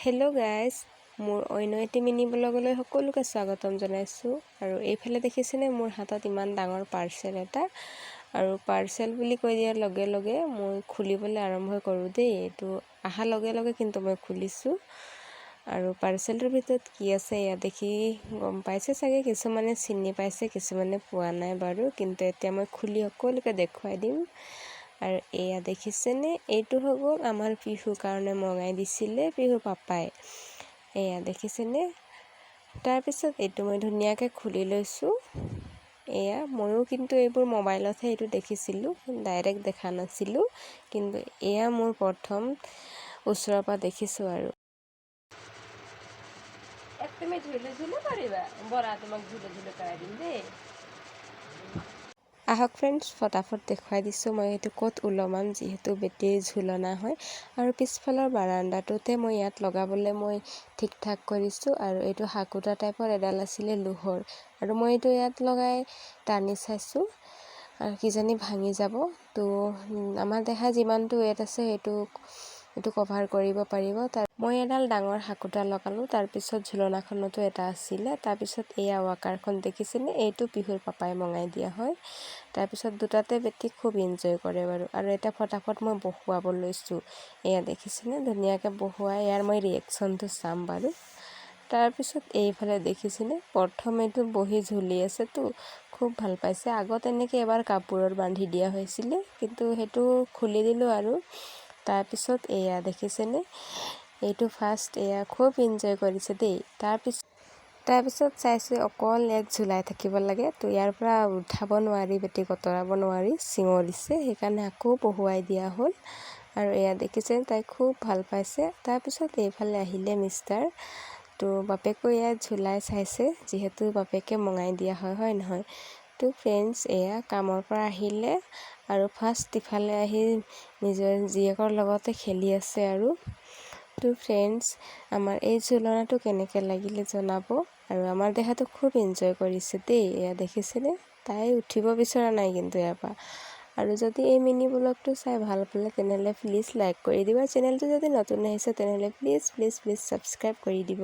Hello' guys, মোৰ অন্য এটি মিনি ব্লগলৈ সকলোকে স্বাগতম জনাইছোঁ। আৰু এইফালে দেখিছেনে মোৰ হাতত ইমান ডাঙৰ পাৰ্চেল এটা। আৰু পাৰ্চেল বুলি কৈ দিয়াৰ লগে লগে মই খুলিবলৈ আৰম্ভ কৰোঁ দেই। এইটো অহাৰ লগে লগে কিন্তু মই খুলিছোঁ। আৰু পাৰ্চেলটোৰ ভিতৰত কি আছে এয়া দেখি গম পাইছে চাগে, কিছুমানে চিনি পাইছে, কিছুমানে পোৱা নাই বাৰু। কিন্তু এতিয়া মই খুলি সকলোকে দেখুৱাই দিম। আৰু এয়া দেখিছেনে, এইটো হৈ গ'ল আমাৰ পিহুৰ কাৰণে মগাই দিছিলে পিহুৰ পাপাই। এয়া দেখিছেনে। তাৰপিছত এইটো মই ধুনীয়াকৈ খুলি লৈছোঁ। এয়া ময়ো কিন্তু এইবোৰ মোবাইলতহে এইটো দেখিছিলোঁ, ডাইৰেক্ট দেখা নাছিলোঁ। কিন্তু এয়া মোৰ প্ৰথম ওচৰৰ পৰা দেখিছোঁ। আৰু তুমি ঝুলে ঝুলে পাৰিবা বৰা, তোমাক ঝুলে ঝুলে কৰাই দিম দেই। আহক ফ্ৰেণ্ডছ, ফটাফট দেখুৱাই দিছোঁ মই এইটো ক'ত ওলমাম, যিহেতু বেটেৰী ঝুলনা হয়। আৰু পিছফালৰ বাৰাণ্ডাটোতে মই ইয়াত লগাবলৈ মই ঠিক ঠাক কৰিছোঁ। আৰু এইটো হাকুটা টাইপৰ এডাল আছিলে লোহৰ, আৰু মই এইটো ইয়াত লগাই টানি চাইছোঁ আৰু কিজানি ভাঙি যাব। তো আমাৰ দেহা যিমানটো ৱেট আছে এইটো কভাৰ কৰিব পাৰিব। মই এডাল ডাঙৰ হাকুটা লগালোঁ। তাৰপিছত ঝুলনাখনতো এটা আছিলে। তাৰপিছত এয়া ৱাকাৰখন দেখিছেনে, এইটো পিহুৰ পাপাই মঙাই দিয়া হয়। তাৰপিছত দুটাতে বেটি খুব এনজয় কৰে বাৰু। আৰু এতিয়া ফটাফট মই বহুৱাব লৈছোঁ। এয়া দেখিছেনে, ধুনীয়াকৈ বহুৱাই ইয়াৰ মই ৰিয়েকশ্যনটো চাম বাৰু। তাৰপিছত এইফালে দেখিছেনে, প্ৰথম এইটো বহি ঝুলি আছেতো, খুব ভাল পাইছে। আগত এনেকৈ এবাৰ কাপোৰত বান্ধি দিয়া হৈছিলে, কিন্তু সেইটো খুলি দিলোঁ। আৰু তাৰপিছত এয়া দেখিছেনে, এইটো ফাৰ্ষ্ট এয়া খুব এনজয় কৰিছে দেই। তাৰপিছত চাইছোঁ অকল এক ঝুলাই থাকিব লাগে। তো ইয়াৰ পৰা উঠাব নোৱাৰি, বেটি কতৰাব নোৱাৰি, চিঙৰিছে, সেইকাৰণে আকৌ বহুৱাই দিয়া হ'ল। আৰু এয়া দেখিছে, তাই খুব ভাল পাইছে। তাৰপিছত এইফালে আহিলে মিষ্টাৰ। তো বাপেকো ইয়াত ঝুলাই চাইছে, যিহেতু বাপেকে মঙাই দিয়া হয় নহয়। তো ফ্ৰেণ্ডছ, এয়া কামৰ পৰা আহিলে আৰু ফাৰ্ষ্ট ইফালে আহি নিজৰ জীয়েকৰ লগতে খেলি আছে। আৰু তো ফ্ৰেণ্ডছ, আমাৰ এই ঝুলনাটো কেনেকৈ লাগিলে জনাব। আৰু আমাৰ দেহাটো খুব এনজয় কৰিছে দেই। এয়া দেখিছেনে, তাই উঠিব বিচৰা নাই কিন্তু ইয়াৰ পৰা। আৰু যদি এই মিনি ব্লগটো চাই ভাল পালে তেনেহ'লে প্লিজ লাইক কৰি দিব। চেনেলটো যদি নতুন আহিছে তেনেহ'লে প্লিজ প্লিজ প্লিজ ছাবস্ক্ৰাইব কৰি দিব।